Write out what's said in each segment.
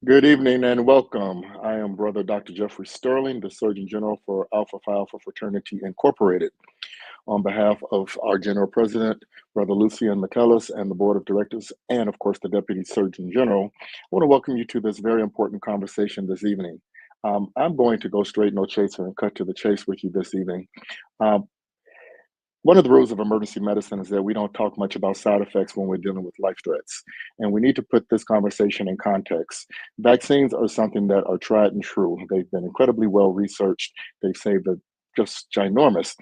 Good evening and welcome. I am Brother Dr. Jeffrey Sterling, the Surgeon General for Alpha Phi Alpha Fraternity Incorporated. On behalf of our General President, Brother Lucian McCullis, and the Board of Directors, and of course the Deputy Surgeon General, I want to welcome you to this very important conversation this evening. I'm going to go straight, no chaser, and cut to the chase with you this evening. Um, One of the rules of emergency medicine is that we don't talk much about side effects when we're dealing with life threats. And we need to put this conversation in context. Vaccines are something that are tried and true. They've been incredibly well researched. They've saved a just ginormous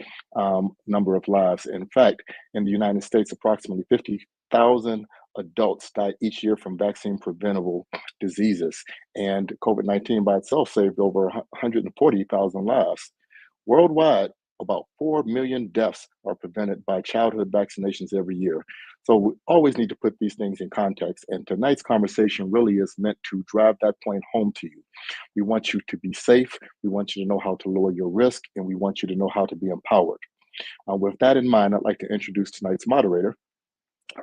number of lives. In fact, in the United States, approximately 50,000 adults die each year from vaccine preventable diseases. And COVID 19 by itself saved over 140,000 lives. Worldwide, about 4 million deaths are prevented by childhood vaccinations every year. So we always need to put these things in context. And tonight's conversation really is meant to drive that point home to you. We want you to be safe. We want you to know how to lower your risk, and we want you to know how to be empowered. With that in mind, I'd like to introduce tonight's moderator.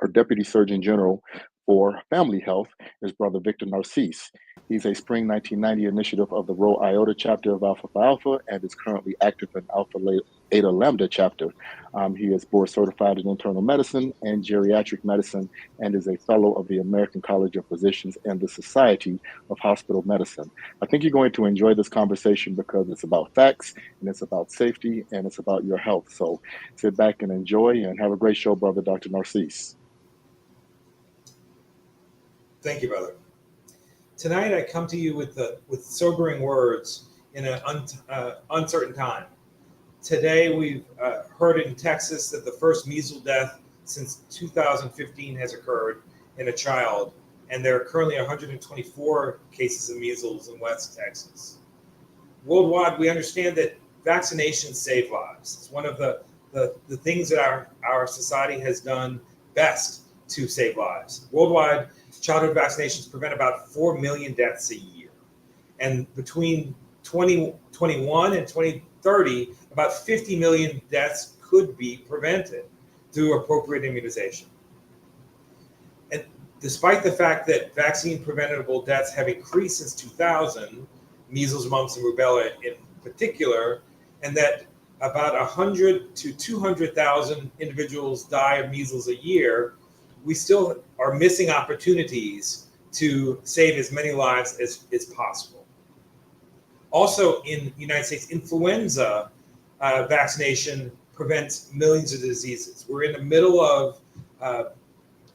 Our Deputy Surgeon General for Family Health is Brother Victor Narcisse. He's a spring 1990 initiative of the Rho Iota chapter of Alpha Phi Alpha and is currently active in Alpha Eta Lambda chapter. He is board certified in internal medicine and geriatric medicine and is a fellow of the American College of Physicians and the Society of Hospital Medicine. I think you're going to enjoy this conversation because it's about facts and it's about safety and it's about your health. So sit back and enjoy and have a great show, Brother Dr. Narcisse. Thank you, brother. Tonight I come to you with sobering words in an uncertain time. Today we've heard in Texas that the first measles death since 2015 has occurred in a child, and there are currently 124 cases of measles in West Texas. Worldwide, we understand that vaccinations save lives. It's one of the things that our society has done best to save lives. Worldwide, childhood vaccinations prevent about 4 million deaths a year. And between 2021 and 2030, about 50 million deaths could be prevented through appropriate immunization. And despite the fact that vaccine preventable deaths have increased since 2000, measles, mumps, and rubella in particular, and that about 100 to 200,000 individuals die of measles a year, we still are missing opportunities to save as many lives as possible. Also in the United States, influenza vaccination prevents millions of diseases. We're in the middle of a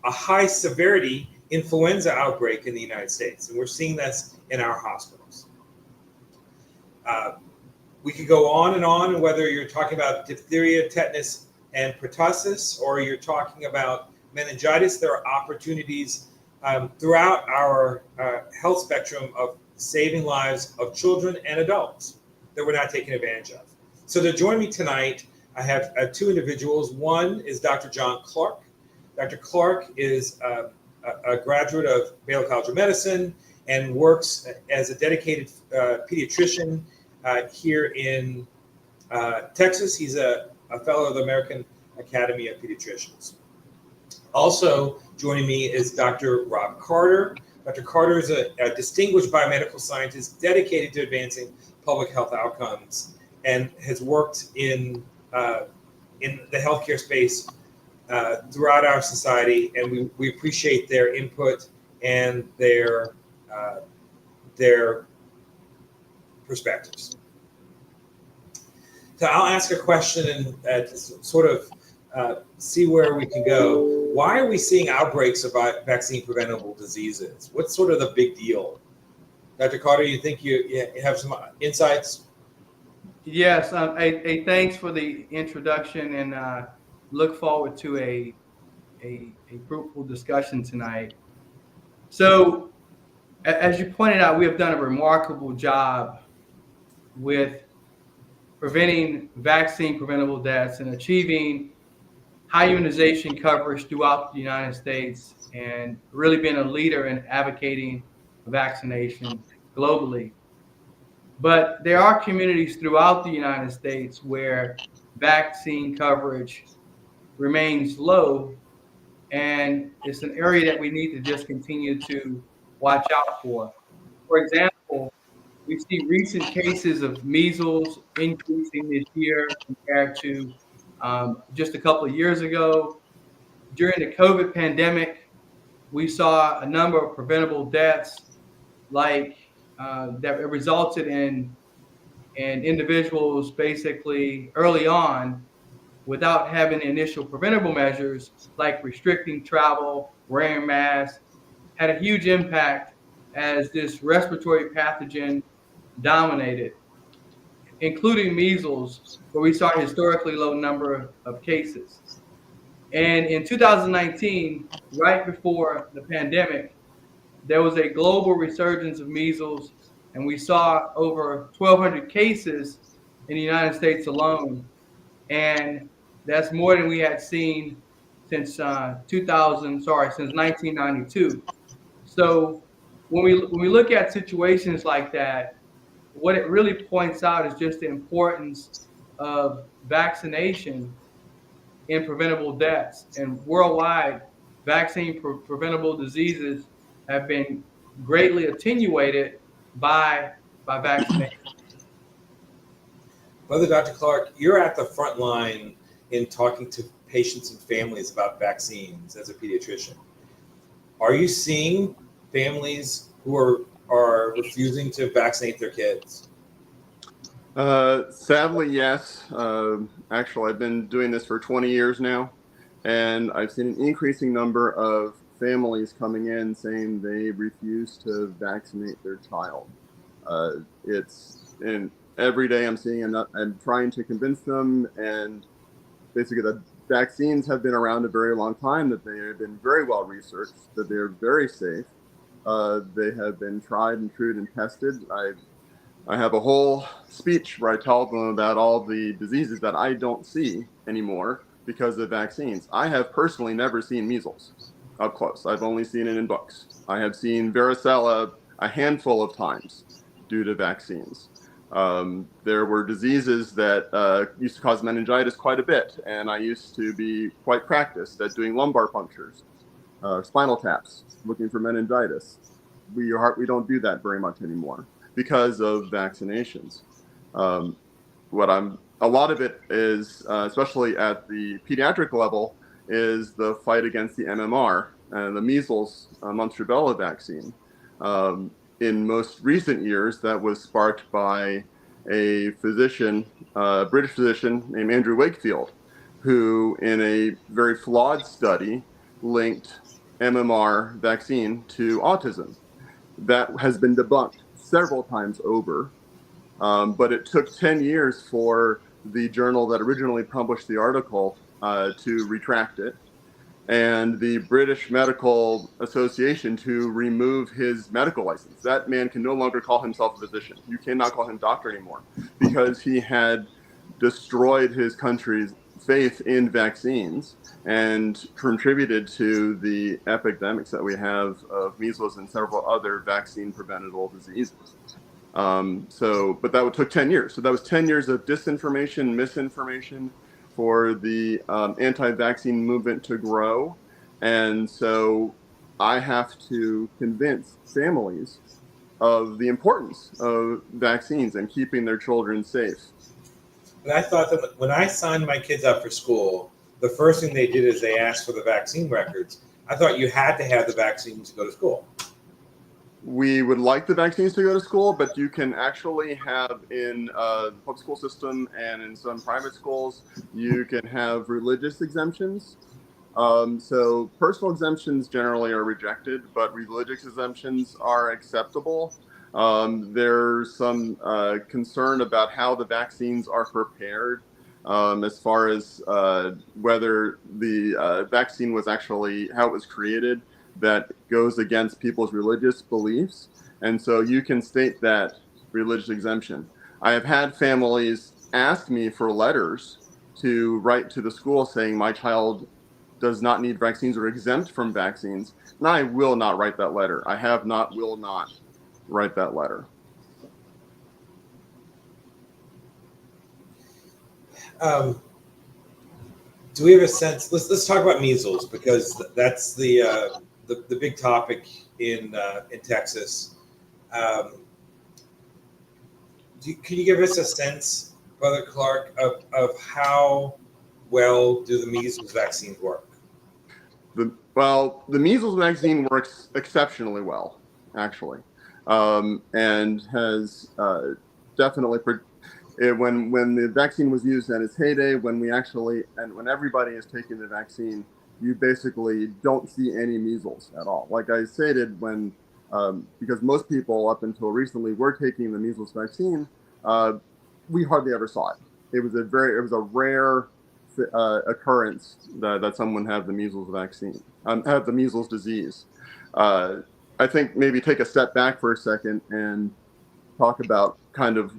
high severity influenza outbreak in the United States, and we're seeing this in our hospitals. We could go on, whether you're talking about diphtheria, tetanus, and pertussis, or you're talking about meningitis. There are opportunities throughout our health spectrum of saving lives of children and adults that we're not taking advantage of. So to join me tonight, I have two individuals. One is Dr. John Clark. Dr. Clark is a graduate of Baylor College of Medicine and works as a dedicated pediatrician here in Texas. He's a fellow of the American Academy of Pediatricians. Also joining me is Dr. Rob Carter. Dr. Carter is a distinguished biomedical scientist dedicated to advancing public health outcomes and has worked in the healthcare space throughout our society, and we appreciate their input and their perspectives. So I'll ask a question and sort of see where we can go. Why are we seeing outbreaks of vaccine preventable diseases? What's sort of the big deal? Dr. Carter, you think you have some insights? Yes, thanks for the introduction, and look forward to a fruitful discussion tonight. So, as you pointed out, we have done a remarkable job with preventing vaccine preventable deaths and achieving high immunization coverage throughout the United States, and really being a leader in advocating vaccination globally. But there are communities throughout the United States where vaccine coverage remains low, and it's an area that we need to just continue to watch out for. For example, we see recent cases of measles increasing this year compared to just a couple of years ago. During the COVID pandemic, we saw a number of preventable deaths like that resulted in individuals basically early on without having initial preventable measures like restricting travel, wearing masks, had a huge impact as this respiratory pathogen dominated, including measles, where we saw a historically low number of cases. And in 2019, right before the pandemic, there was a global resurgence of measles, and we saw over 1,200 cases in the United States alone. And that's more than we had seen since 1992. So when we look at situations like that, what it really points out is just the importance of vaccination in preventable deaths. And worldwide, vaccine preventable diseases have been greatly attenuated by vaccination. Brother Dr. Clark, you're at the front line in talking to patients and families about vaccines as a pediatrician. Are you seeing families who are refusing to vaccinate their kids? Sadly, yes. Actually, I've been doing this for 20 years now, and I've seen an increasing number of families coming in saying they refuse to vaccinate their child. And every day I'm seeing, I'm trying to convince them, and basically the vaccines have been around a very long time, that they have been very well researched, that they're very safe. They have been tried and true and tested. I have a whole speech where I tell them about all the diseases that I don't see anymore because of vaccines. I have personally never seen measles up close. I've only seen it in books. I have seen varicella a handful of times due to vaccines. There were diseases that used to cause meningitis quite a bit, and I used to be quite practiced at doing lumbar punctures, spinal taps, looking for meningitis. We don't do that very much anymore because of vaccinations. A lot of it is, especially at the pediatric level, is the fight against the MMR and the measles, mumps, rubella vaccine. In most recent years, that was sparked by a physician, a British physician named Andrew Wakefield, who in a very flawed study linked MMR vaccine to autism. That has been debunked several times over, but it took 10 years for the journal that originally published the article to retract it, and the British Medical Association to remove his medical license. That man can no longer call himself a physician. You cannot call him doctor anymore because he had destroyed his country's faith in vaccines and contributed to the epidemics that we have of measles and several other vaccine preventable diseases. But that took 10 years. So that was 10 years of disinformation, misinformation for the anti-vaccine movement to grow. And so I have to convince families of the importance of vaccines and keeping their children safe. And I thought that when I signed my kids up for school, the first thing they did is they asked for the vaccine records. I thought you had to have the vaccines to go to school. We would like the vaccines to go to school, but you can actually have in the public school system and in some private schools, you can have religious exemptions. So personal exemptions generally are rejected, but religious exemptions are acceptable. There's some concern about how the vaccines are prepared, as far as whether the vaccine was actually how it was created. That goes against people's religious beliefs. And so you can state that religious exemption. I have had families ask me for letters to write to the school saying my child does not need vaccines or exempt from vaccines. And I will not write that letter. I have not, will not write that letter. Do we have a sense? Let's talk about measles, because that's the big topic in Texas. Can you give us a sense, Brother Clark, of how well do the measles vaccines work? The measles vaccine works exceptionally well, actually, and has definitely. When the vaccine was used at its heyday, when everybody is taking the vaccine, you basically don't see any measles at all. Like I stated, because most people up until recently were taking the measles vaccine, we hardly ever saw it. It was a rare occurrence that someone had the measles vaccine, had the measles disease. I think maybe take a step back for a second and talk about kind of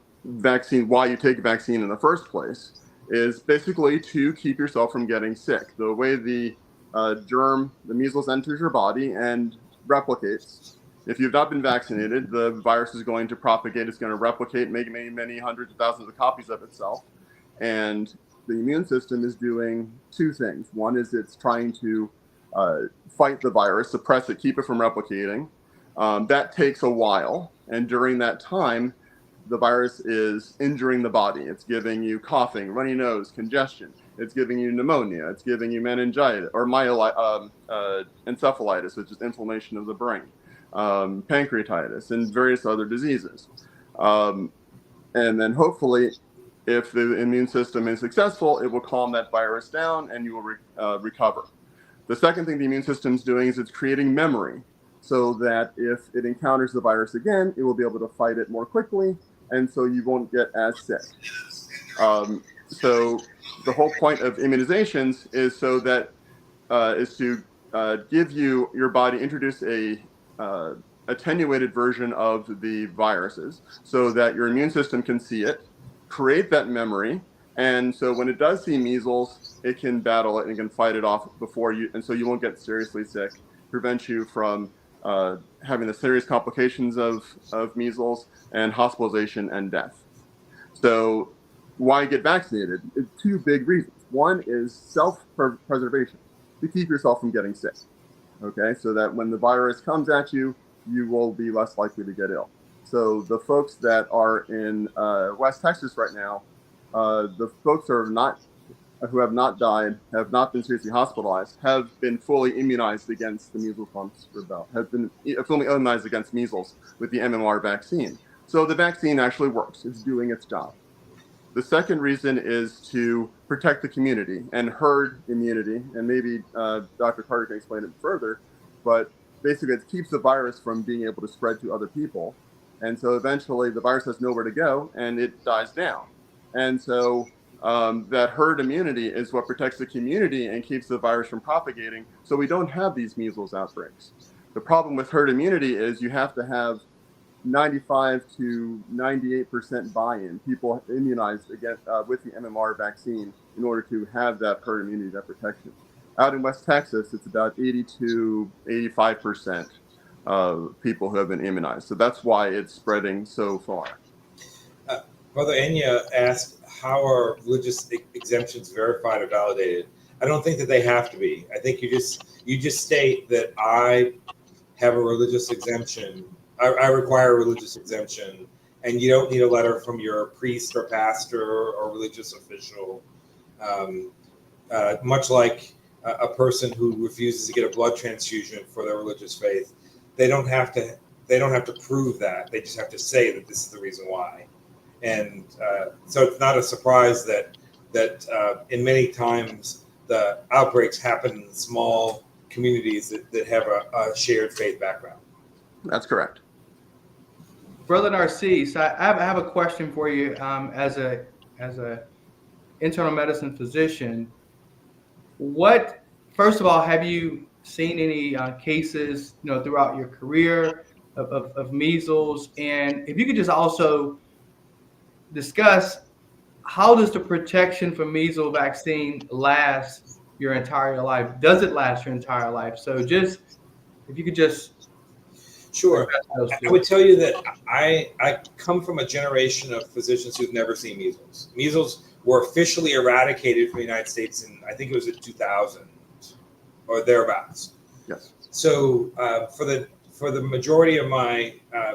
why you take a vaccine in the first place is basically to keep yourself from getting sick. The way the measles enters your body and replicates. If you've not been vaccinated, the virus is going to propagate. It's going to replicate, make many, many hundreds of thousands of copies of itself. And the immune system is doing two things. One is it's trying to fight the virus, suppress it, keep it from replicating. That takes a while. And during that time, the virus is injuring the body. It's giving you coughing, runny nose, congestion. It's giving you pneumonia. It's giving you meningitis or encephalitis, which is inflammation of the brain, pancreatitis, and various other diseases. And then hopefully, if the immune system is successful, it will calm that virus down and you will recover. The second thing the immune system is doing is it's creating memory so that if it encounters the virus again, it will be able to fight it more quickly, and so you won't get as sick. So the whole point of immunizations is so that is to give your body, introduce a attenuated version of the viruses so that your immune system can see it, create that memory, and so when it does see measles, it can battle it and can fight it off before you, and so you won't get seriously sick, prevent you from having the serious complications of measles and hospitalization and death. So why get vaccinated? Two big reasons. One is self-preservation, to keep yourself from getting sick, okay? So that when the virus comes at you, you will be less likely to get ill. So the folks that are in West Texas right now, the folks who have not died, have not been seriously hospitalized, have been fully immunized against the measles, mumps, rubella, have been fully immunized against measles with the MMR vaccine. So the vaccine actually works. It's doing its job. The second reason is to protect the community and herd immunity, and maybe Dr. Carter can explain it further, but basically it keeps the virus from being able to spread to other people. And so eventually the virus has nowhere to go and it dies down. And so that herd immunity is what protects the community and keeps the virus from propagating, so we don't have these measles outbreaks. The problem with herd immunity is you have to have 95 to 98% buy-in, people immunized with the MMR vaccine in order to have that herd immunity, that protection. Out in West Texas, it's about 80 to 85% of people who have been immunized. So that's why it's spreading so far. Brother Enya asked, how are religious exemptions verified or validated? I don't think that they have to be. I think you just state that I have a religious exemption. I require a religious exemption, and you don't need a letter from your priest or pastor or religious official. Much like a person who refuses to get a blood transfusion for their religious faith, they don't have to prove that. They just have to say that this is the reason why. And so it's not a surprise that in many times the outbreaks happen in small communities that have a shared faith background. That's correct. Brother Narcisse, I have a question for you as a internal medicine physician. First of all, have you seen any cases throughout your career of measles? And if you could just also discuss, how does the protection from measles vaccine last your entire life? Does it last your entire life? So just, if you could just. Sure. I would tell you that I come from a generation of physicians who've never seen measles. Measles were officially eradicated from the United States in, I think it was in 2000 or thereabouts. Yes. So for the majority of my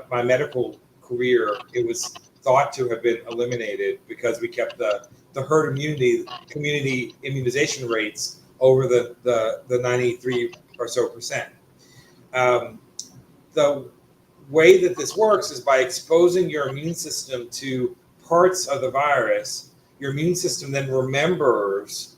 my medical career, it was thought to have been eliminated because we kept the herd immunity, community immunization rates over the 93 or so percent. The way that this works is by exposing your immune system to parts of the virus. Your immune system then remembers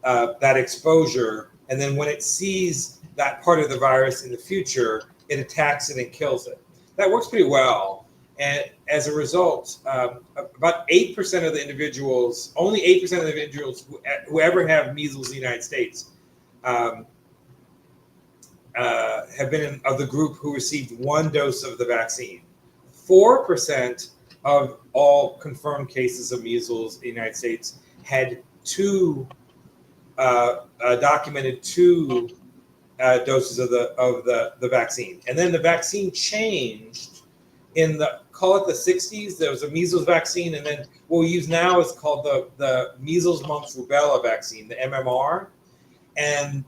that exposure, and then when it sees that part of the virus in the future, it attacks it and kills it. That works pretty well, and as a result, about 8% of the individuals, only 8% of the individuals who ever have measles in the United States have been of the group who received one dose of the vaccine. 4% of all confirmed cases of measles in the United States had documented two doses of the vaccine. And then the vaccine changed in call it the 60s. There was a measles vaccine, and then what we use now is called the measles, mumps, rubella vaccine, the MMR. And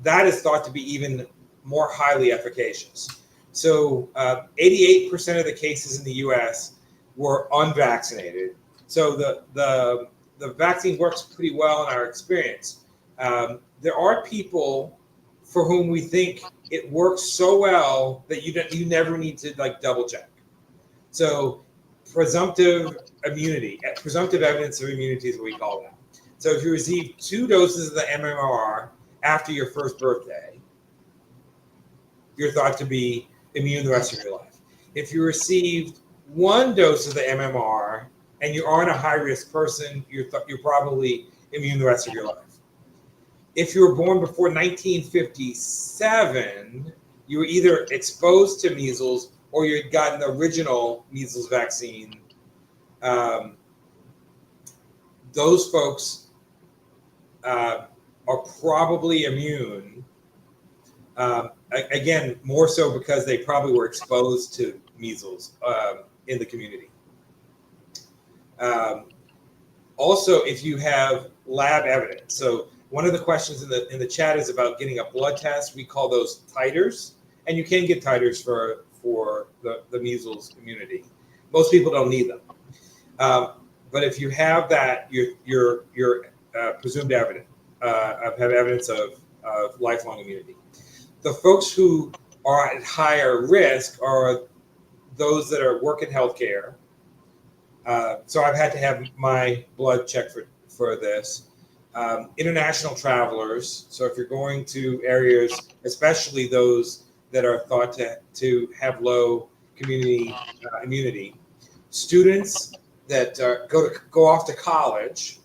that is thought to be even more highly efficacious. So 88% of the cases in the US were unvaccinated. So the vaccine works pretty well in our experience. There are people for whom we think it works so well that you never need to like double check. So presumptive immunity, presumptive evidence of immunity is what we call that. So if you receive 2 doses of the MMR after your first birthday, you're thought to be immune the rest of your life. If you received 1 dose of the MMR and you aren't a high-risk person, you're probably immune the rest of your life. If you were born before 1957, you were either exposed to measles or you had gotten the original measles vaccine. Those folks are probably immune. Again, more so because they probably were exposed to measles in the community. Also, if you have lab evidence, so one of the questions in the chat is about getting a blood test. We call those titers, and you can get titers for the measles immunity. Most people don't need them, but if you have that, you're presumed have evidence of lifelong immunity. The folks who are at higher risk are those that work in healthcare. So I've had to have my blood checked for this. International travelers. So if you're going to areas, especially those that are thought to have low community immunity, students that go off to college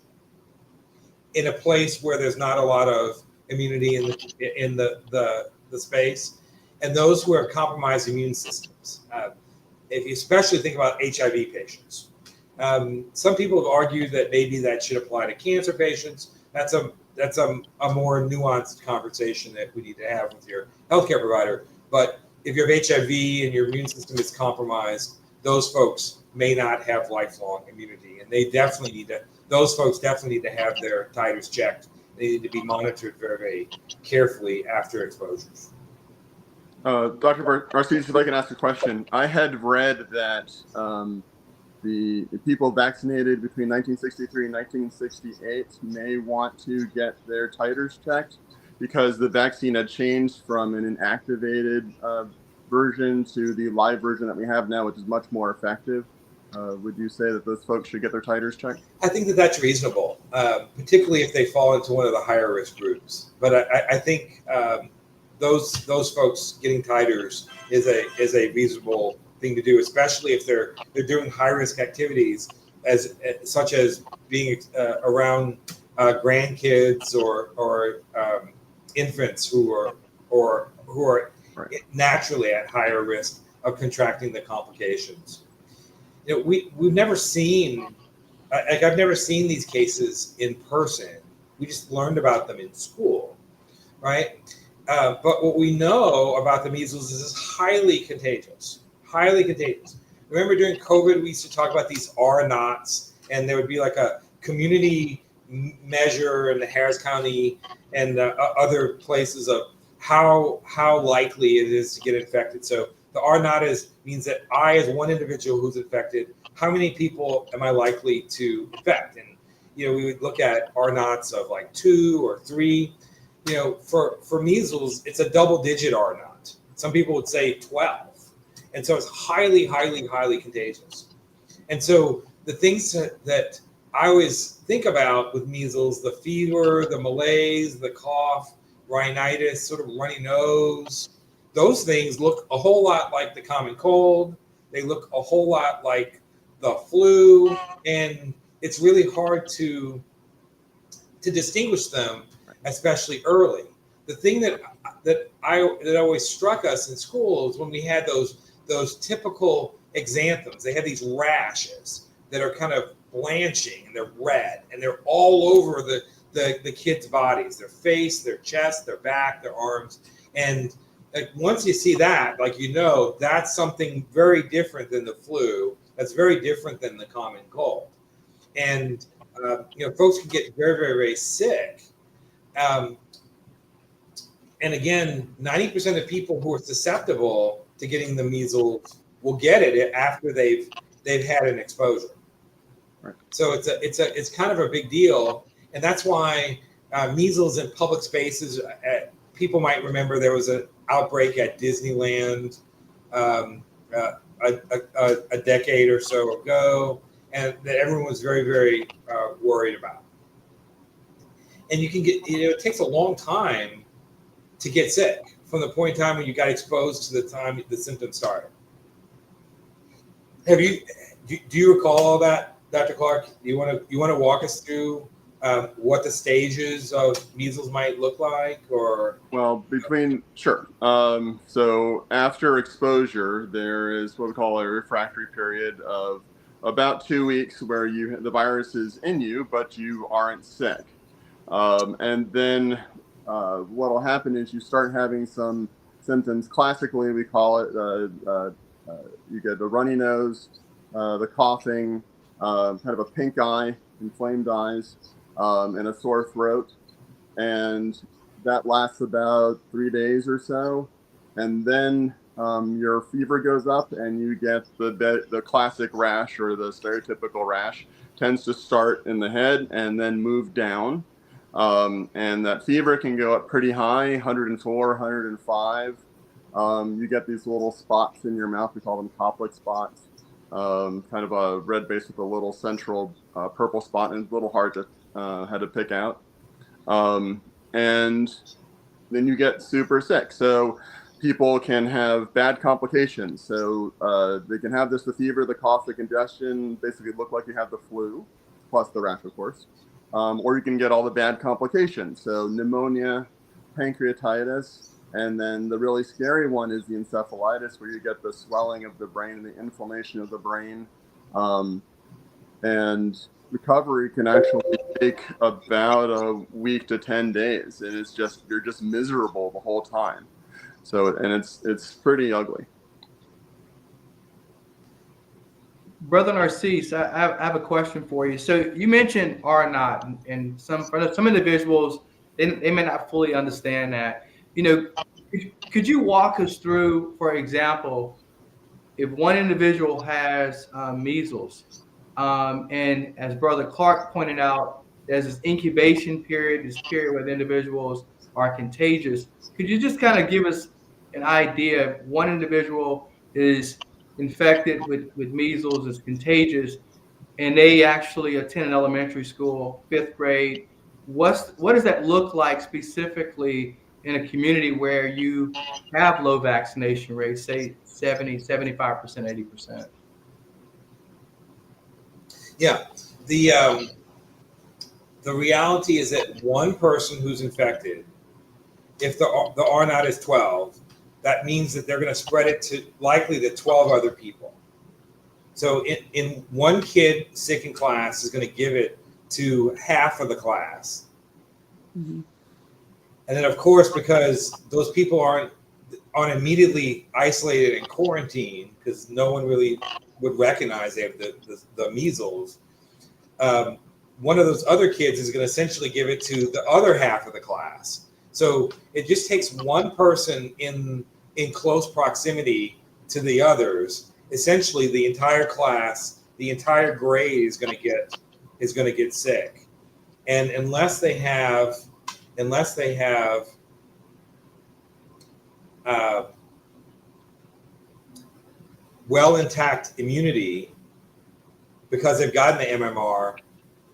in a place where there's not a lot of immunity in the space, and those who have compromised immune systems. If you especially think about HIV patients. Some people have argued that maybe that should apply to cancer patients. That's a more nuanced conversation that we need to have with your healthcare provider. But if you have HIV and your immune system is compromised, those folks may not have lifelong immunity, and those folks definitely need to have their titers checked. They need to be monitored very, very carefully after exposures. Dr. Marcinus, if I can ask a question. I had read that the people vaccinated between 1963 and 1968 may want to get their titers checked because the vaccine had changed from an inactivated version to the live version that we have now, which is much more effective. Would you say that those folks should get their titers checked? I think that that's reasonable, particularly if they fall into one of the higher risk groups. But I think those folks getting titers is a reasonable thing to do, especially if they're doing high risk activities such as being around grandkids or infants who are right. Naturally at higher risk of contracting the complications. You know, we've never seen, I've never seen these cases in person. We just learned about them in school, right? But what we know about the measles is it's highly contagious. Highly contagious. Remember during COVID, we used to talk about these R knots, and there would be like a community measure in the Harris County and other places of how likely it is to get infected. So the R naught means that I, as one individual who's infected, how many people am I likely to infect? And we would look at R naughts of like 2 or 3. For measles, it's a double-digit R naught. Some people would say 12, and so it's highly, highly, highly contagious. And so the things that I always think about with measles, the fever, the malaise, the cough, rhinitis, sort of runny nose, those things look a whole lot like the common cold. They look a whole lot like the flu, and it's really hard to distinguish them, especially early. The thing that always struck us in school is when we had those typical exanthems. They had these rashes that are kind of blanching, and they're red, and they're all over the kids' bodies, their face, their chest, their back, their arms. And once you see that, that's something very different than the flu. That's very different than the common cold. And folks can get very, very, very sick. And again, 90% of people who are susceptible to getting the measles will get it after they've had an exposure. Right. So it's kind of a big deal, and that's why measles in public spaces. People might remember there was an outbreak at Disneyland a decade or so ago, and that everyone was very, very worried about. And you can get, it takes a long time to get sick from the point in time when you got exposed to the time the symptoms started. Do you recall all that, Dr. Clark? You want to walk us through what the stages of measles might look like, or? Well, sure. So after exposure, there is what we call a refractory period of about 2 weeks where the virus is in you, but you aren't sick. And then what will happen is you start having some symptoms. Classically, we call it you get the runny nose, the coughing, kind of a pink eye, inflamed eyes, and a sore throat. And that lasts about 3 days or so. And then your fever goes up and you get the classic rash, or the stereotypical rash. Tends to start in the head and then move down. And that fever can go up pretty high, 104, 105. You get these little spots in your mouth. We call them Koplik spots. Kind of a red base with a little central purple spot, and it's a little hard to pick out. And then you get super sick. So people can have bad complications. So they can have the fever, the cough, the congestion, basically look like you have the flu, plus the rash, of course. Or you can get all the bad complications. So pneumonia, pancreatitis, and then the really scary one is the encephalitis, where you get the swelling of the brain and the inflammation of the brain. And recovery can actually take about a week to 10 days. And you're just miserable the whole time. So, and it's pretty ugly. Brother Narcisse, I have a question for you. So you mentioned R naught, and for some individuals, they may not fully understand that. Could you walk us through, for example, if one individual has measles, and as Brother Clark pointed out, there's this incubation period, this period where the individuals are contagious. Could you just kind of give us an idea if one individual is infected with measles, is contagious, and they actually attend an elementary school, 5th grade? What does that look like specifically in a community where you have low vaccination rates, say 70, 75%, 80%? Yeah, the reality is that one person who's infected, if the R naught is 12, that means that they're going to spread it to likely to 12 other people. So in one kid sick in class is going to give it to half of the class. Mm-hmm. And then, of course, because those people aren't immediately isolated and quarantined, because no one really would recognize they have the measles, one of those other kids is going to essentially give it to the other half of the class. So it just takes one person in close proximity to the others. Essentially, the entire class, the entire grade is going to get sick, and unless they have uh, well intact immunity because they've gotten the MMR,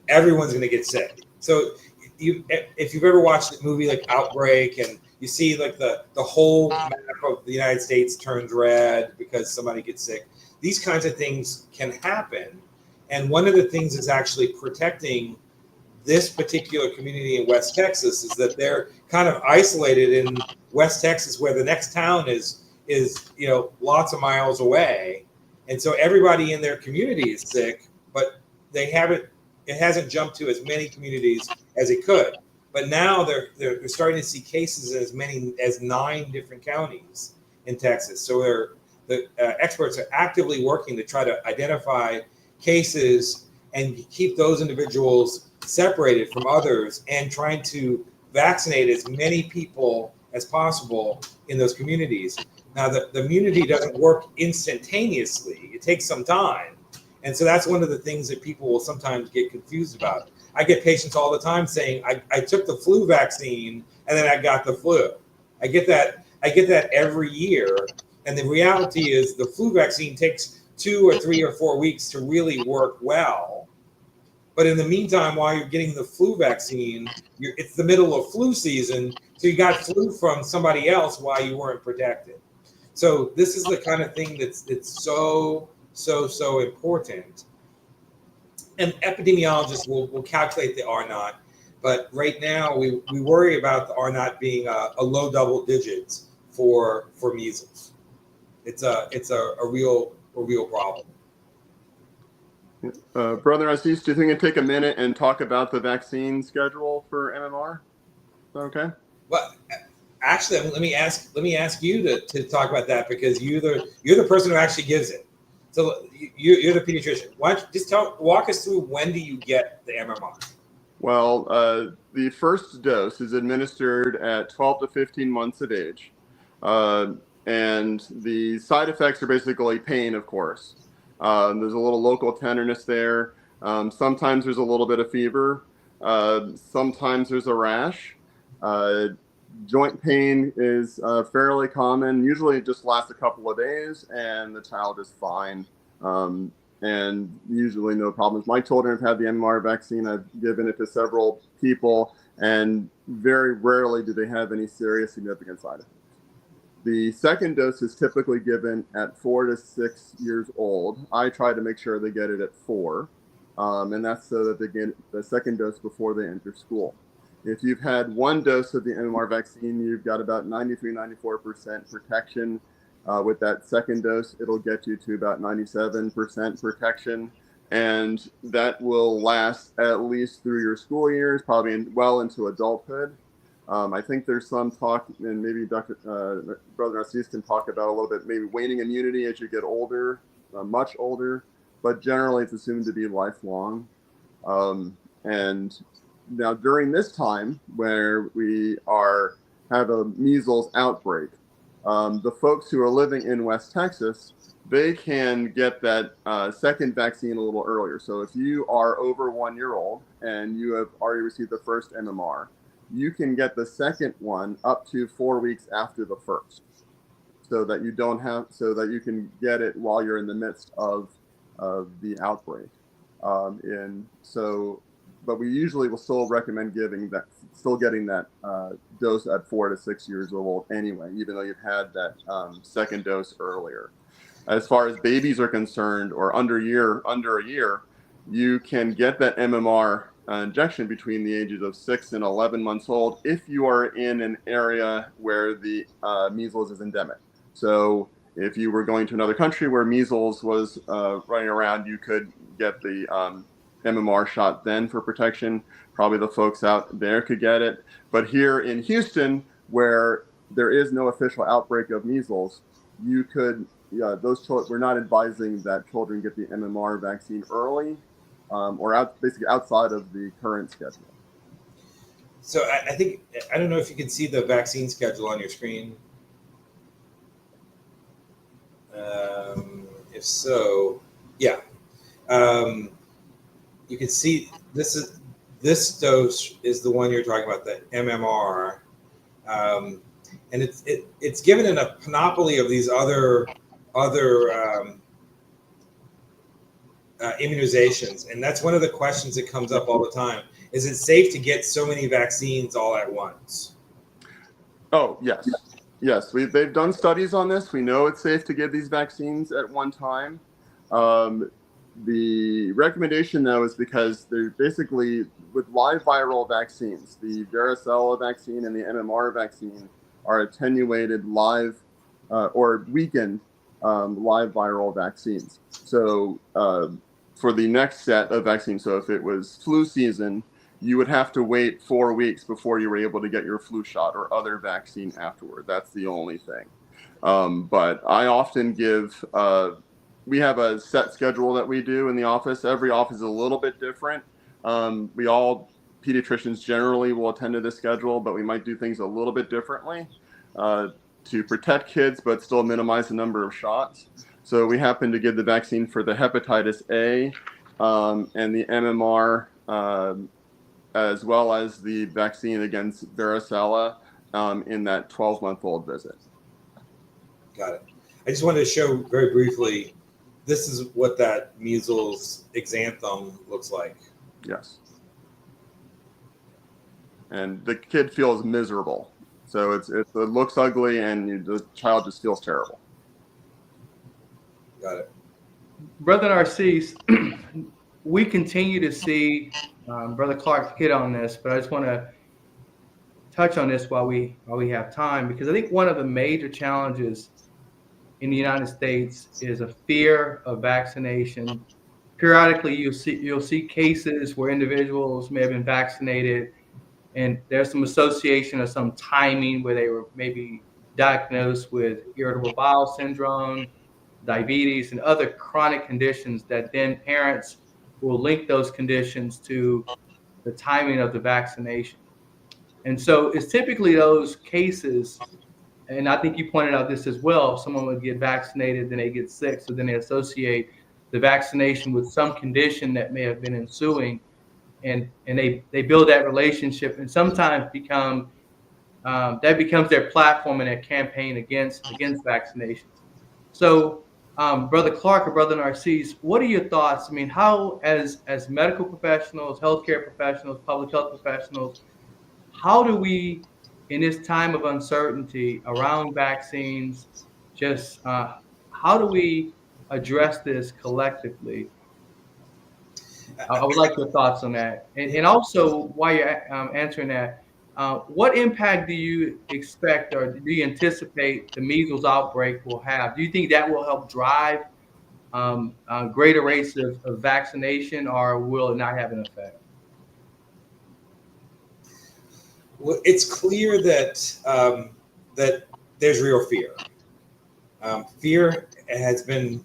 everyone's going to get sick. So if you've ever watched a movie like Outbreak and you see like the whole map of the United States turns red because somebody gets sick, these kinds of things can happen. And one of the things that's actually protecting this particular community in West Texas is that they're kind of isolated in West Texas, where the next town is lots of miles away, and so everybody in their community is sick, but it hasn't jumped to as many communities as it could. But now they're starting to see cases in as many as 9 different counties in Texas. So the experts are actively working to try to identify cases and keep those individuals separated from others, and trying to vaccinate as many people as possible in those communities. Now, the immunity doesn't work instantaneously. It takes some time. And so that's one of the things that people will sometimes get confused about. I get patients all the time saying, I took the flu vaccine and then I got the flu. I get that every year. And the reality is the flu vaccine takes 2 or 3 or 4 weeks to really work well. But in the meantime, while you're getting the flu vaccine, it's the middle of flu season, so you got flu from somebody else while you weren't protected. So this is the kind of thing that's so important. And epidemiologists will calculate the R naught, but right now we worry about the R naught being a low double digits for measles. It's a real problem. Brother Aziz, do you think it'd take a minute and talk about the vaccine schedule for MMR? Is that okay? Well, actually, let me ask you to talk about that, because you're the person who actually gives it. So you're the pediatrician. Why don't you just walk us through, when do you get the MMR? Well, the first dose is administered at 12 to 15 months of age. And the side effects are basically pain, of course. There's a little local tenderness there. Sometimes there's a little bit of fever. Sometimes there's a rash. Joint pain is fairly common. Usually it just lasts a couple of days and the child is fine. And usually no problems. My children have had the MMR vaccine. I've given it to several people, and very rarely do they have any serious significant side effects. The second dose is typically given at 4 to 6 years old. I try to make sure they get it at 4, and that's so that they get the second dose before they enter school. If you've had 1 dose of the MMR vaccine, you've got about 93-94% protection. With that second dose, it'll get you to about 97% protection, and that will last at least through your school years, probably well into adulthood. I think there's some talk, and maybe Brother Aziz can talk about a little bit, maybe waning immunity as you get older, much older, but generally it's assumed to be lifelong. And now during this time where we have a measles outbreak, the folks who are living in West Texas, they can get that second vaccine a little earlier. So if you are over 1 year old and you have already received the first MMR, you can get the second one up to 4 weeks after the first, so that you can get it while you're in the midst of the outbreak. But we usually will still recommend getting that dose at 4 to 6 years old anyway, even though you've had that second dose earlier. As far as babies are concerned, or under a year, you can get that MMR injection between the ages of 6 and 11 months old if you are in an area where the measles is endemic. So if you were going to another country where measles was running around, you could get the MMR shot then for protection. Probably the folks out there could get it. But here in Houston, where there is no official outbreak of measles, you could, those children, we're not advising that children get the MMR vaccine early, or basically outside of the current schedule. So I think, I don't know if you can see the vaccine schedule on your screen. If so, yeah. You can see this dose is the one you're talking about, the MMR. And it's given in a panoply of these other immunizations, and that's one of the questions that comes up all the time. Is it safe to get so many vaccines all at once? Oh, yes. Yes, they've done studies on this. We know it's safe to give these vaccines at one time. The recommendation, though, is because they're basically, with live viral vaccines, the varicella vaccine and the MMR vaccine are attenuated live or weakened live viral vaccines. So for the next set of vaccines, so if it was flu season, you would have to wait 4 weeks before you were able to get your flu shot or other vaccine afterward. That's the only thing. But I often give, we have a set schedule that we do in the office. Every office is a little bit different. Pediatricians generally will attend to this schedule, but we might do things a little bit differently to protect kids, but still minimize the number of shots. So we happen to give the vaccine for the hepatitis A and the MMR, as well as the vaccine against varicella in that 12-month-old visit. Got it. I just wanted to show very briefly, this is what that measles exanthem looks like. Yes. And the kid feels miserable. So it looks ugly, and the child just feels terrible. Got it. Brother Narcisse, we continue to see Brother Clark hit on this, but I just want to touch on this while we have time, because I think one of the major challenges in the United States is a fear of vaccination. Periodically, you'll see cases where individuals may have been vaccinated, and there's some association of some timing where they were maybe diagnosed with irritable bowel syndrome, diabetes, and other chronic conditions that then parents will link those conditions to the timing of the vaccination. And so it's typically those cases, and I think you pointed out this as well, someone would get vaccinated, then they get sick, so then they associate the vaccination with some condition that may have been ensuing, and they build that relationship, and sometimes that becomes their platform in their campaign against vaccinations. So Brother Clark or Brother Narcisse, what are your thoughts? I mean, how, as medical professionals, healthcare professionals, public health professionals, how do we, in this time of uncertainty around vaccines, just how do we address this collectively? I would like your thoughts on that. And also, while you're answering that, what impact do you expect or do you anticipate the measles outbreak will have? Do you think that will help drive greater rates of vaccination, or will it not have an effect? Well, it's clear that that there's real fear. Fear has been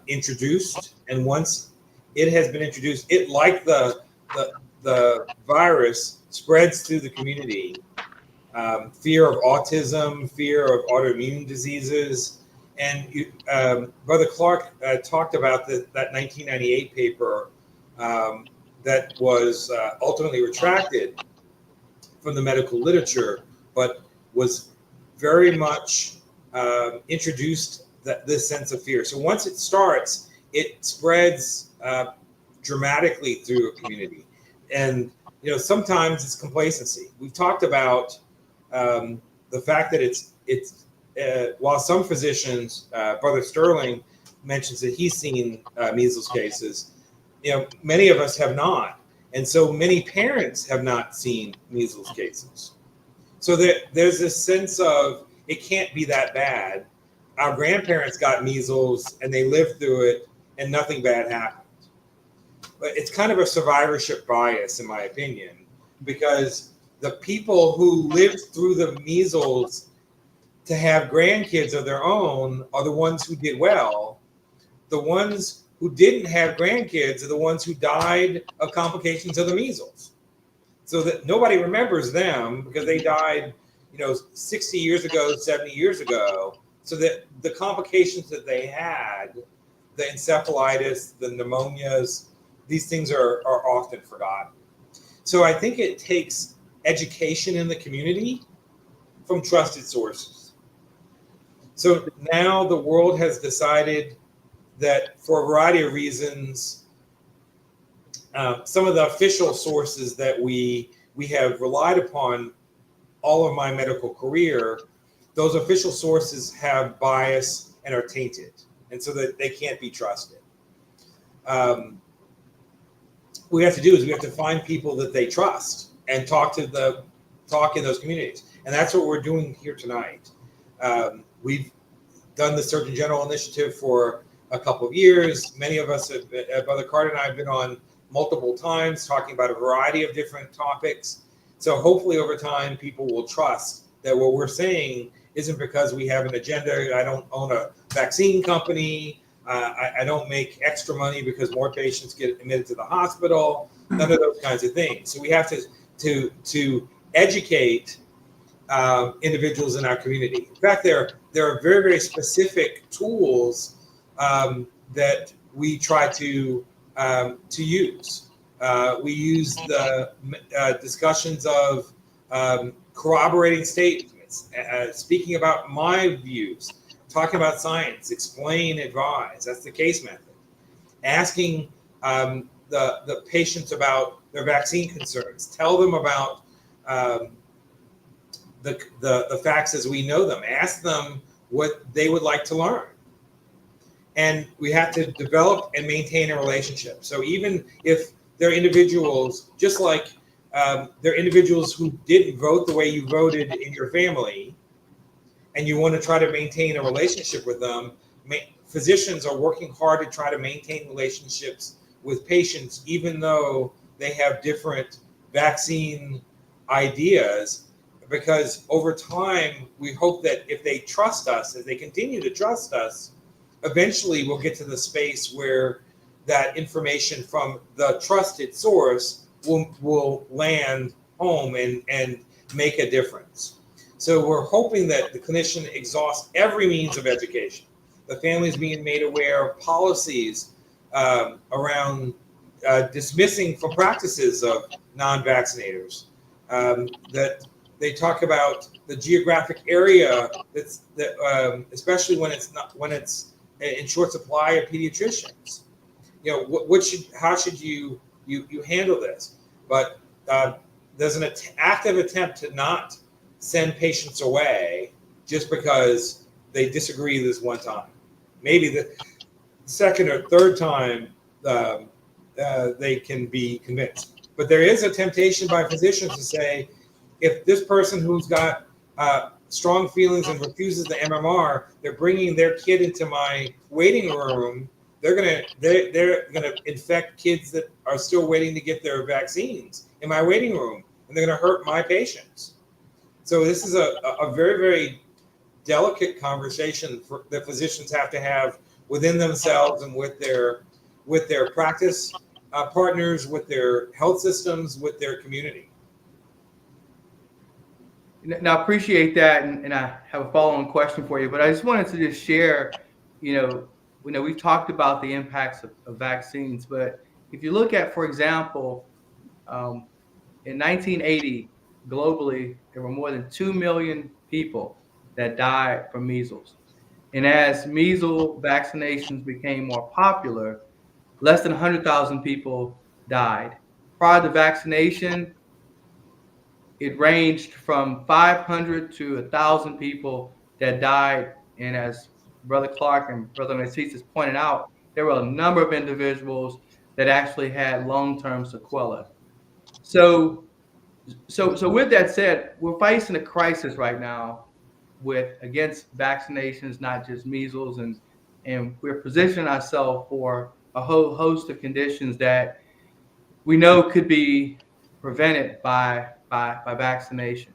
introduced, and once it has been introduced, it, like the virus, spreads through the community. Fear of autism, fear of autoimmune diseases, and Brother Clark talked about that 1998 paper that was ultimately retracted from the medical literature, but was very much introduced this sense of fear. So once it starts, it spreads dramatically through a community. And sometimes it's complacency. We've talked about the fact that it's while some physicians, Brother Sterling mentions that he's seen measles cases, many of us have not. And so many parents have not seen measles cases. So there's this sense of it can't be that bad. Our grandparents got measles and they lived through it and nothing bad happened. But it's kind of a survivorship bias, in my opinion, because the people who lived through the measles to have grandkids of their own are the ones who did well. The ones who didn't have grandkids are the ones who died of complications of the measles. so that nobody remembers them because they died, 60 years ago, 70 years ago. So that the complications that they had, the encephalitis, the pneumonias, these things are often forgotten. So I think it takes education in the community from trusted sources. So now the world has decided that for a variety of reasons, some of the official sources that we have relied upon all of my medical career, those official sources have bias and are tainted, and so that they can't be trusted. What we have to do is we have to find people that they trust and talk in those communities, and that's what we're doing here tonight. We've done the Surgeon General Initiative for a couple of years. Many of us Brother Carter and I have been on multiple times talking about a variety of different topics. So hopefully over time, people will trust that what we're saying isn't because we have an agenda. I don't own a vaccine company. I don't make extra money because more patients get admitted to the hospital. None of those kinds of things. So we have to educate individuals in our community. In fact, there are very, very specific tools that we try to use. We use the discussions of corroborating statements, speaking about my views, talking about science, explain, advise. That's the case method. Asking the patients about their vaccine concerns. Tell them about the facts as we know them. Ask them what they would like to learn. And we have to develop and maintain a relationship. So even if they're individuals, just like they're individuals who didn't vote the way you voted in your family, and you want to try to maintain a relationship with them, physicians are working hard to try to maintain relationships with patients, even though they have different vaccine ideas, because over time, we hope that if they trust us, as they continue to trust us, eventually we'll get to the space where that information from the trusted source will land home and make a difference. So we're hoping that the clinician exhausts every means of education. The family is being made aware of policies around dismissing from practices of non-vaccinators. That they talk about the geographic area especially when it's in short supply of pediatricians. How should you handle this? But there's an active attempt to not send patients away just because they disagree this one time. Maybe the second or third time they can be convinced. But there is a temptation by physicians to say, if this person who's got strong feelings and refuses the MMR, they're bringing their kid into my waiting room, they're gonna infect kids that are still waiting to get their vaccines in my waiting room, and they're gonna hurt my patients. So this is a very, very delicate conversation that physicians have to have within themselves and with their practice partners, with their health systems, with their community. Now, I appreciate that, and I have a follow-on question for you, but I just wanted to just share, we've talked about the impacts of vaccines, but if you look at, for example, in 1980, globally, there were more than 2 million people that died from measles. And as measles vaccinations became more popular, less than 100,000 people died. Prior to vaccination, it ranged from 500 to 1,000 people that died. And as Brother Clark and Brother Narcissus pointed out, there were a number of individuals that actually had long-term sequelae. So with that said, we're facing a crisis right now against vaccinations, not just measles, and we're positioning ourselves for a whole host of conditions that we know could be prevented by vaccination.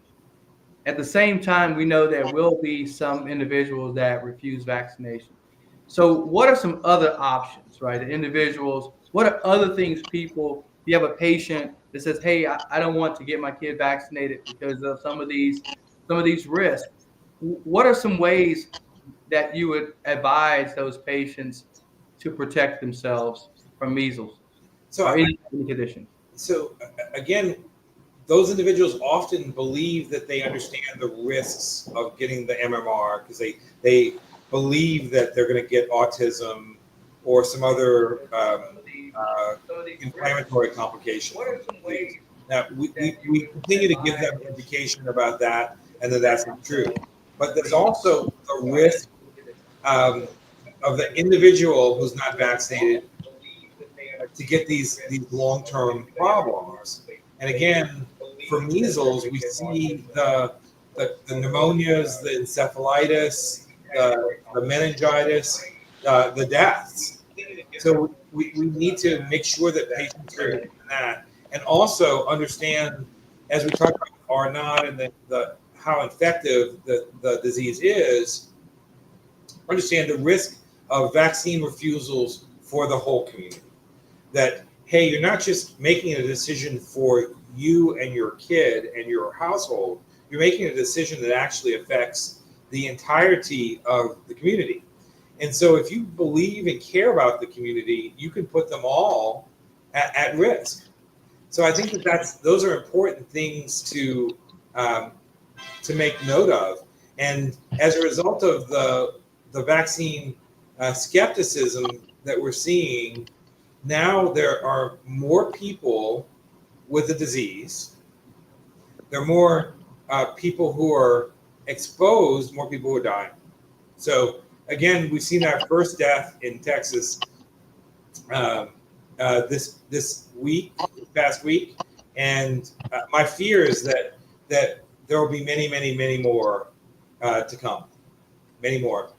At the same time, we know there will be some individuals that refuse vaccination. So what are some other options, right? The individuals, what are other things you have a patient that says, hey, I don't want to get my kid vaccinated because of some of these risks. What are some ways that you would advise those patients to protect themselves from measles So, or any condition? so again, those individuals often believe that they understand the risks of getting the MMR because they believe that they're going to get autism or some other inflammatory complication. Now, we continue to give them education about that and that that's not true. But there's also the risk of the individual who's not vaccinated to get these long-term problems. And again, for measles, we see the pneumonias, the encephalitis, the meningitis, the deaths. So we need to make sure that patients are doing that, and also understand, as we talk about R naught and the how effective the disease is, understand the risk of vaccine refusals for the whole community. That, hey, you're not just making a decision for you and your kid and your household, you're making a decision that actually affects the entirety of the community. And so if you believe and care about the community, you can put them all at risk. So I think those are important things to make note of. And as a result of the vaccine skepticism that we're seeing, now there are more people with the disease. There are more people who are exposed, more people who are dying. So again, we've seen our first death in Texas this past week, and my fear is that there will be many, many, many more to come, many more.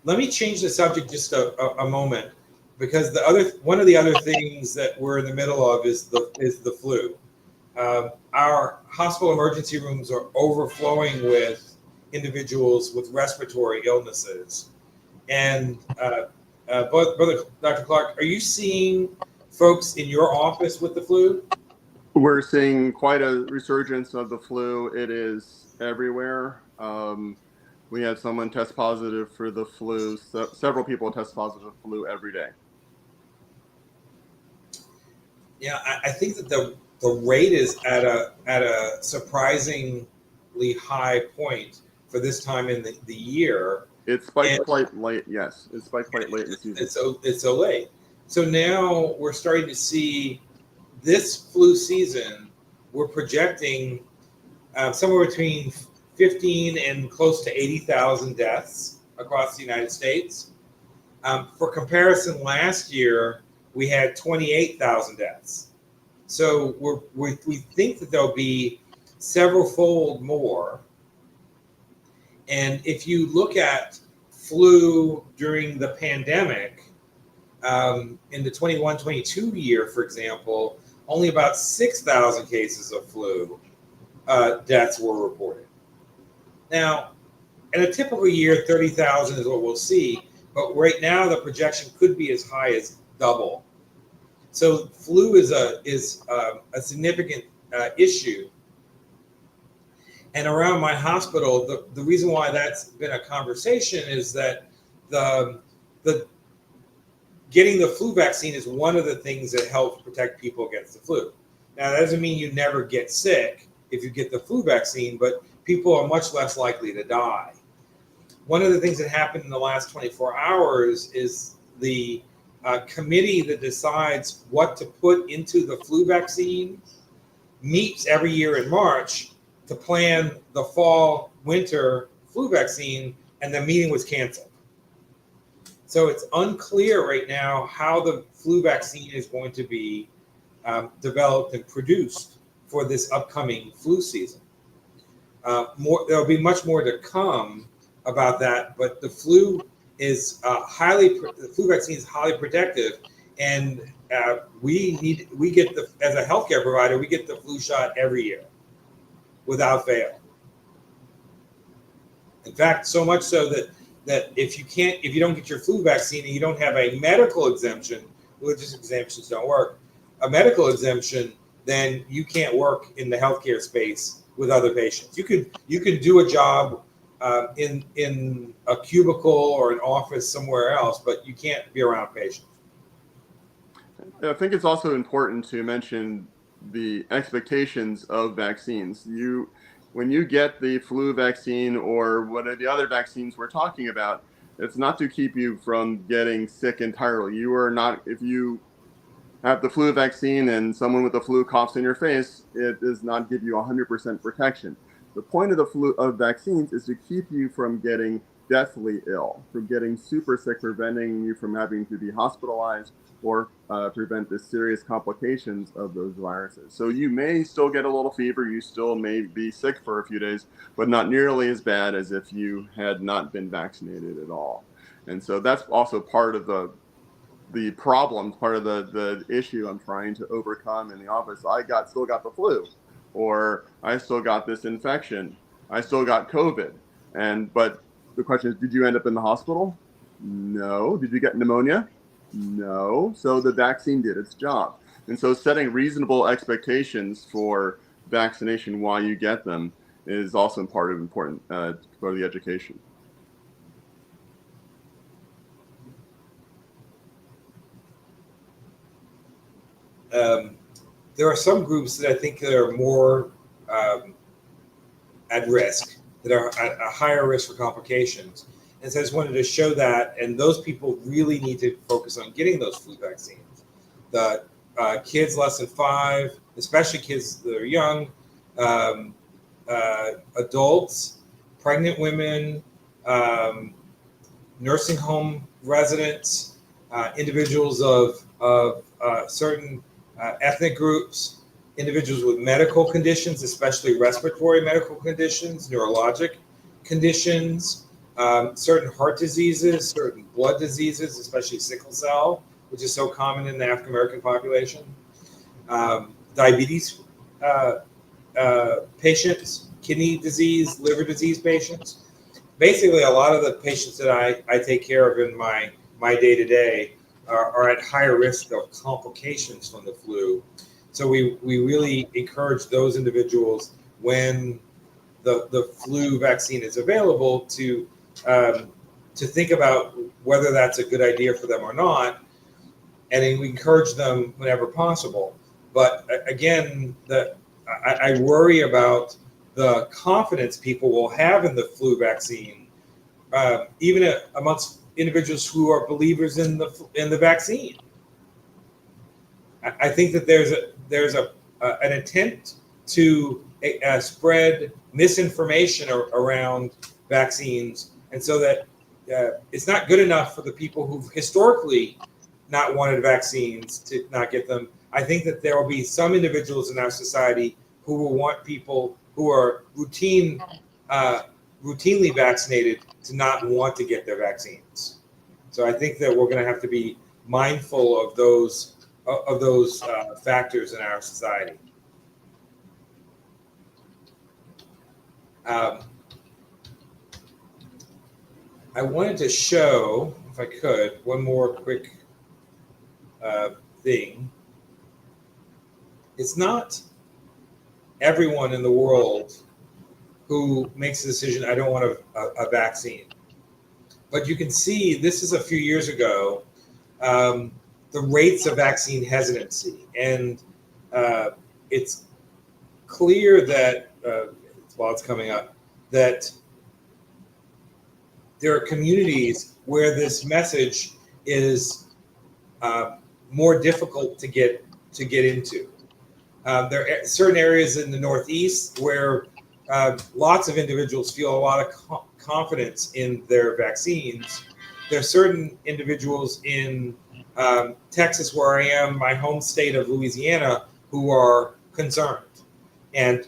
Let me change the subject just a moment, because one of the other things that we're in the middle of is the flu. Our hospital emergency rooms are overflowing with individuals with respiratory illnesses. And Brother Dr. Clark, are you seeing folks in your office with the flu? We're seeing quite a resurgence of the flu. It is everywhere. We had someone test positive for the flu. Several people test positive for flu every day. Yeah, I think that the rate is at a surprisingly high point for this time in the year. It spiked quite late. Yes, it spiked quite late in the season. It's so late. So now we're starting to see this flu season. We're projecting somewhere between 15 and close to 80,000 deaths across the United States. For comparison, last year we had 28,000 deaths. So we think that there'll be several-fold more. And if you look at flu during the pandemic, in the 21-22 year, for example, only about 6,000 cases of flu deaths were reported. Now, in a typical year, 30,000 is what we'll see, but right now the projection could be as high as double. So flu is a significant issue. And around my hospital, the reason why that's been a conversation is that the getting the flu vaccine is one of the things that helps protect people against the flu. Now, that doesn't mean you never get sick if you get the flu vaccine, but people are much less likely to die. One of the things that happened in the last 24 hours is the committee that decides what to put into the flu vaccine meets every year in March to plan the fall-winter flu vaccine, and the meeting was canceled. So it's unclear right now how the flu vaccine is going to be developed and produced for this upcoming flu season. There'll be much more to come about that, but the flu is the flu vaccine is highly protective, and we get as a healthcare provider, we get the flu shot every year without fail. In fact, so much so that if you don't get your flu vaccine and you don't have a medical exemption, religious exemptions don't work. A medical exemption, then you can't work in the healthcare space with other patients. You can do a job in a cubicle or an office somewhere else, but you can't be around patients. I think it's also important to mention the expectations of vaccines. When you get the flu vaccine or one of the other vaccines we're talking about, it's not to keep you from getting sick entirely. You are not, if you have the flu vaccine and someone with the flu coughs in your face, it does not give you 100% protection. The point of of vaccines is to keep you from getting deathly ill, from getting super sick, preventing you from having to be hospitalized or prevent the serious complications of those viruses. So you may still get a little fever, you still may be sick for a few days, but not nearly as bad as if you had not been vaccinated at all. And so that's also part of the problem, part of the issue I'm trying to overcome in the office. I still got the flu, or I still got this infection, I still got COVID. But the question is, did you end up in the hospital? No. Did you get pneumonia? No. So the vaccine did its job. And so setting reasonable expectations for vaccination while you get them is also important for the education. There are some groups that I think that are more at risk, that are at a higher risk for complications. And so I just wanted to show that, and those people really need to focus on getting those flu vaccines. The kids less than 5, especially kids that are young, adults, pregnant women, nursing home residents, individuals of certain ethnic groups, individuals with medical conditions, especially respiratory medical conditions, neurologic conditions, certain heart diseases, certain blood diseases, especially sickle cell, which is so common in the African American population, diabetes patients, kidney disease, liver disease patients. Basically, a lot of the patients that I take care of in my day-to-day are at higher risk of complications from the flu. So we really encourage those individuals, when the flu vaccine is available, to think about whether that's a good idea for them or not, and then we encourage them whenever possible. But again, I worry about the confidence people will have in the flu vaccine, even amongst individuals who are believers in the vaccine. I think that there's an intent to spread misinformation around vaccines, and so that it's not good enough for the people who've historically not wanted vaccines to not get them. I think that there will be some individuals in our society who will want people who are routinely vaccinated to not want to get their vaccines. So I think that we're going to have to be mindful of those factors in our society. I wanted to show, if I could, one more quick thing. It's not everyone in the world who makes a decision, I don't want a vaccine. But you can see, this is a few years ago, the rates of vaccine hesitancy. And it's clear that, while it's coming up, that there are communities where this message is more difficult to get into. There are certain areas in the Northeast where lots of individuals feel a lot of confidence in their vaccines. There are certain individuals in Texas, where I am, my home state of Louisiana, who are concerned. And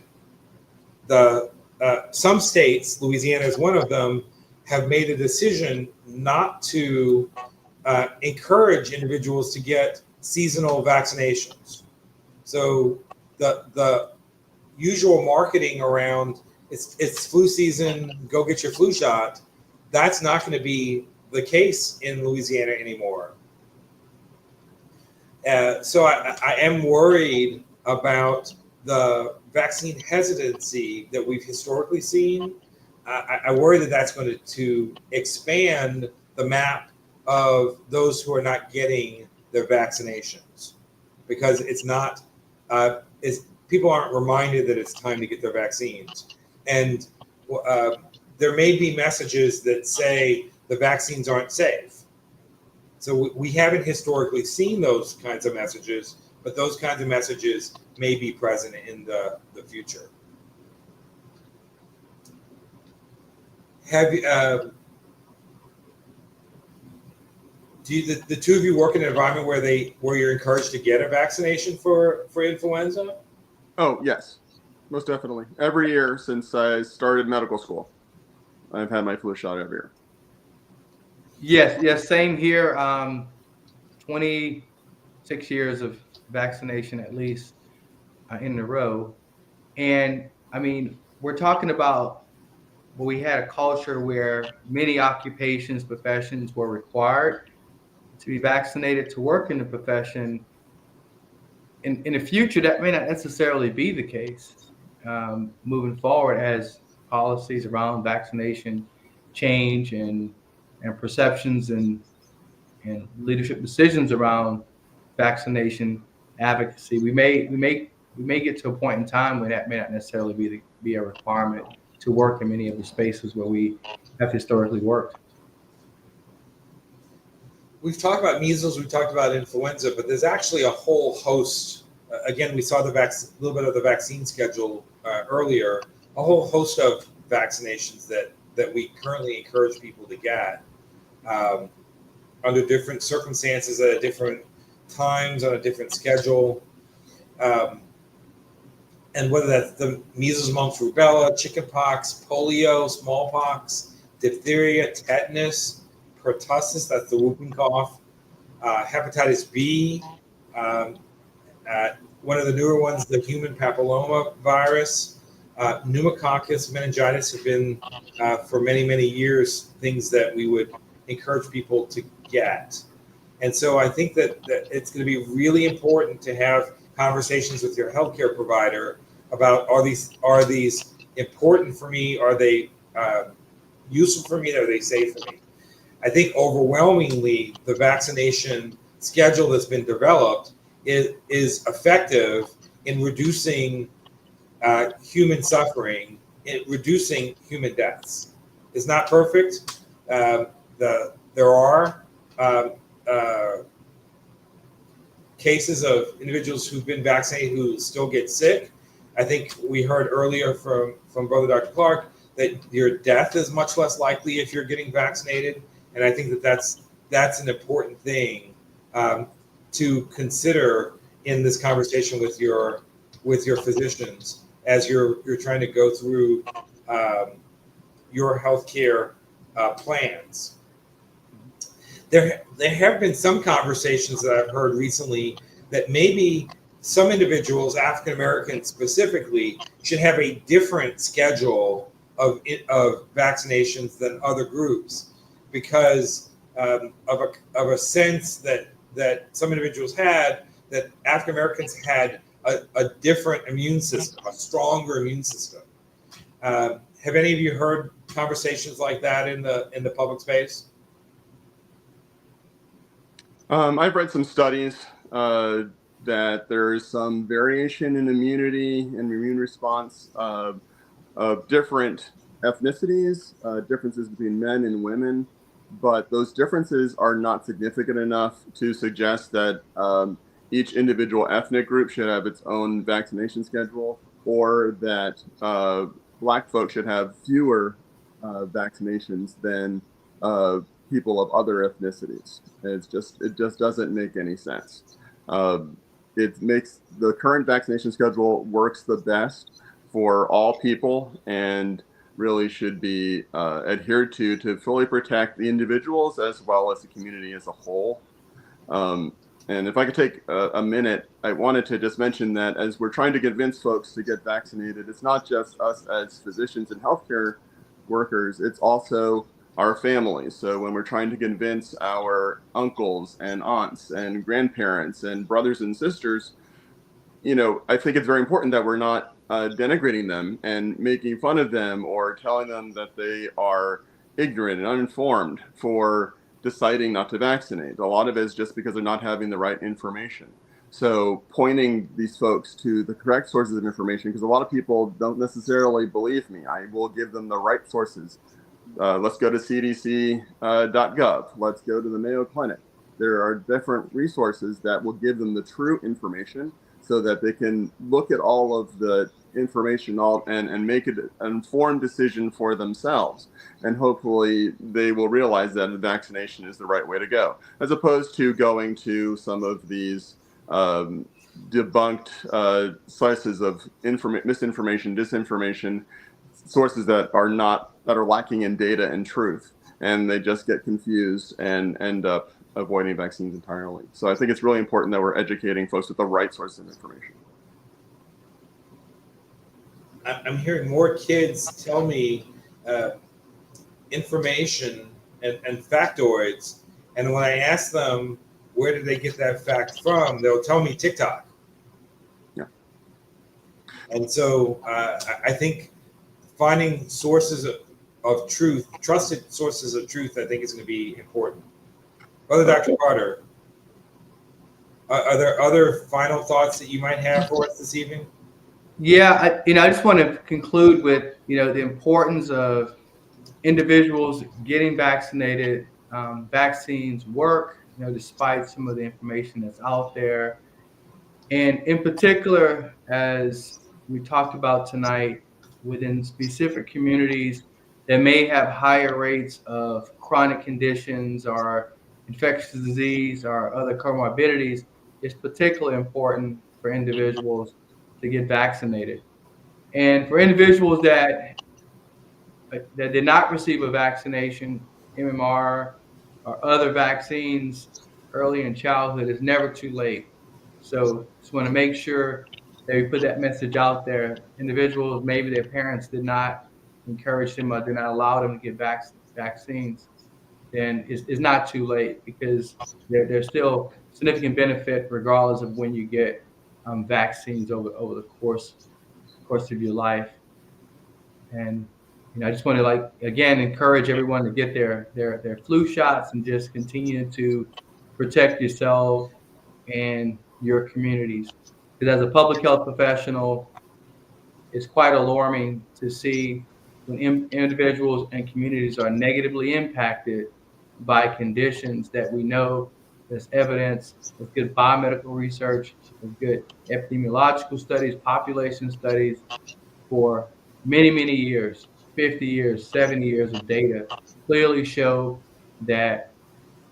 some states, Louisiana is one of them, have made a decision not to encourage individuals to get seasonal vaccinations. So the usual marketing around it's flu season, go get your flu shot, that's not going to be the case in Louisiana anymore. So I am worried about the vaccine hesitancy that we've historically seen. I worry that that's going to expand the map of those who are not getting their vaccinations, because it's not, people aren't reminded that it's time to get their vaccines. And there may be messages that say the vaccines aren't safe. So we haven't historically seen those kinds of messages, but those kinds of messages may be present in the future. Have you, the two of you work in an environment where you're encouraged to get a vaccination for influenza? Oh, yes, most definitely. Every year since I started medical school, I've had my flu shot every year. Yes, same here. 26 years of vaccination at least in a row. And I mean, we're talking about, well, we had a culture where many occupations, professions were required to be vaccinated to work in the profession. In the future, that may not necessarily be the case moving forward as policies around vaccination change and perceptions and leadership decisions around vaccination advocacy. We may get to a point in time when that may not necessarily be a requirement to work in many of the spaces where we have historically worked. We've talked about measles, we've talked about influenza, but there's actually a whole host. Again, we saw a little bit of the vaccine schedule earlier. A whole host of vaccinations that we currently encourage people to get under different circumstances at different times on a different schedule. And whether that's the measles, mumps, rubella, chickenpox, polio, smallpox, diphtheria, tetanus, pertussis, that's the whooping cough, hepatitis B, one of the newer ones, the human papilloma virus, pneumococcus, meningitis have been for many, many years things that we would encourage people to get. And so I think that it's going to be really important to have conversations with your healthcare provider about, are these important for me? Are they useful for me? Are they safe for me? I think overwhelmingly the vaccination schedule that's been developed is effective in reducing human suffering, in reducing human deaths. It's not perfect. There are cases of individuals who've been vaccinated who still get sick. I think we heard earlier from Brother Dr. Clark that your death is much less likely if you're getting vaccinated. And I think that's an important thing to consider in this conversation with your physicians as you're trying to go through your healthcare plans. There have been some conversations that I've heard recently that maybe some individuals, African Americans specifically, should have a different schedule of vaccinations than other groups, because of a sense that some individuals had that African Americans had a different immune system, a stronger immune system. Have any of you heard conversations like that in the public space? I've read some studies that there is some variation in immunity and immune response of different ethnicities, differences between men and women, but those differences are not significant enough to suggest that each individual ethnic group should have its own vaccination schedule, or that Black folks should have fewer vaccinations than people of other ethnicities. It just doesn't make any sense. It makes the current vaccination schedule works the best for all people and really should be adhered to fully protect the individuals as well as the community as a whole. And if I could take a minute, I wanted to just mention that as we're trying to convince folks to get vaccinated, it's not just us as physicians and healthcare workers, it's also our families. So when we're trying to convince our uncles and aunts and grandparents and brothers and sisters, I think it's very important that we're not denigrating them and making fun of them or telling them that they are ignorant and uninformed for deciding not to vaccinate. A lot of it is just because they're not having the right information. So pointing these folks to the correct sources of information, because a lot of people don't necessarily believe me. I will give them the right sources. Let's go to cdc.gov. Let's go to the Mayo Clinic. There are different resources that will give them the true information so that they can look at all of the information and make an informed decision for themselves. And hopefully they will realize that vaccination is the right way to go, as opposed to going to some of these debunked sources of misinformation, disinformation, sources that are lacking in data and truth, and they just get confused and end up avoiding vaccines entirely. So I think it's really important that we're educating folks with the right sources of information. I'm hearing more kids tell me information and factoids, and when I ask them where did they get that fact from, they'll tell me TikTok. Yeah. And so I think finding sources of truth, trusted sources of truth, I think is going to be important. Brother Dr. Carter, are there other final thoughts that you might have for us this evening? Yeah, I just want to conclude with, the importance of individuals getting vaccinated. Vaccines work, despite some of the information that's out there. And in particular, as we talked about tonight, within specific communities that may have higher rates of chronic conditions or infectious disease or other comorbidities, it's particularly important for individuals to get vaccinated. And for individuals that did not receive a vaccination, MMR or other vaccines early in childhood, it's never too late. So just want to make sure that we put that message out there. Individuals, maybe their parents did not encourage them or did not allow them to get vaccines, then it's not too late, because there's still significant benefit regardless of when you get vaccines over the course of your life. And I just want to again encourage everyone to get their flu shots and just continue to protect yourself and your communities. Because as a public health professional, it's quite alarming to see when individuals and communities are negatively impacted by conditions that we know there's evidence with good biomedical research, with good epidemiological studies, population studies for many, many years, 50 years, 70 years of data clearly show that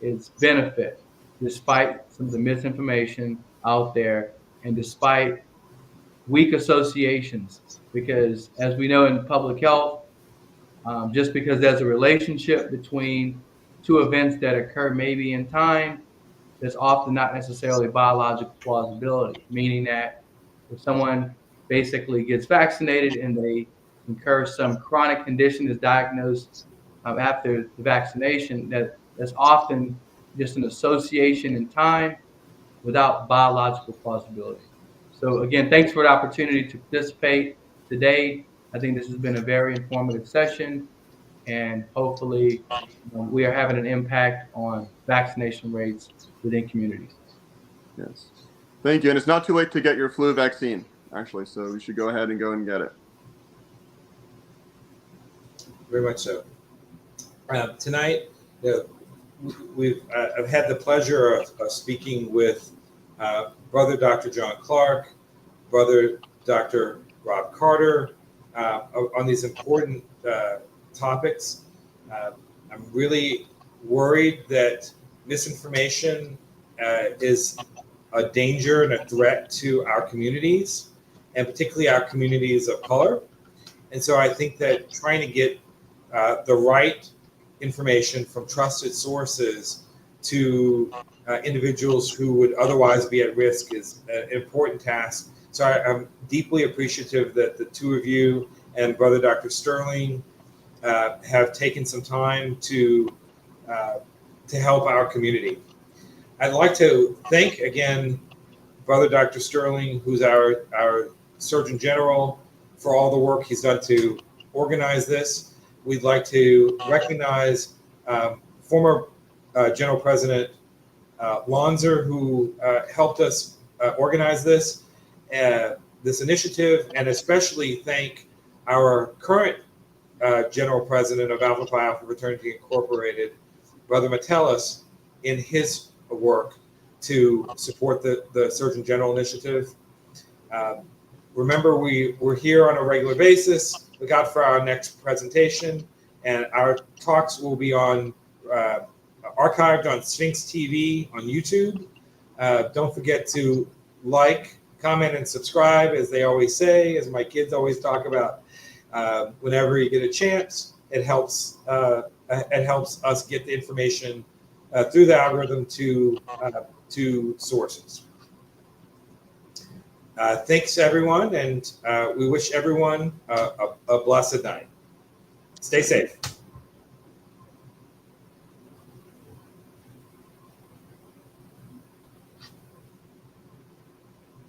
it's benefit, despite some of the misinformation out there and despite weak associations. Because as we know in public health, just because there's a relationship between two events that occur maybe in time, there's often not necessarily biological plausibility, meaning that if someone basically gets vaccinated and they incur some chronic condition is diagnosed after the vaccination, that's often just an association in time without biological plausibility. So again, thanks for the opportunity to participate today. I think this has been a very informative session, and hopefully we are having an impact on vaccination rates within communities. Yes. Thank you. And it's not too late to get your flu vaccine, actually. So you should go ahead and go and get it. Very much so. Tonight, I've had the pleasure of speaking with Brother Dr. John Clark, Brother Dr. Rob Carter on these important topics. I'm really worried that misinformation is a danger and a threat to our communities, and particularly our communities of color. And so I think that trying to get the right information from trusted sources to individuals who would otherwise be at risk is an important task. So I'm deeply appreciative that the two of you and Brother Dr. Sterling have taken some time to help our community. I'd like to thank again Brother Dr. Sterling, who's our Surgeon General, for all the work he's done to organize this. We'd like to recognize former General President Lonzer, who helped us organize this initiative, and especially thank our current General President of Alpha Phi Alpha Fraternity Incorporated, Brother Metellus, in his work to support the Surgeon General initiative. Remember, we're here on a regular basis. Look out for our next presentation, and our talks will be on archived on Sphinx TV on YouTube. Don't forget to like, comment, and subscribe, as they always say, as my kids always talk about. Whenever you get a chance, it helps us get the information through the algorithm to sources. Thanks, everyone, and we wish everyone a blessed night. Stay safe.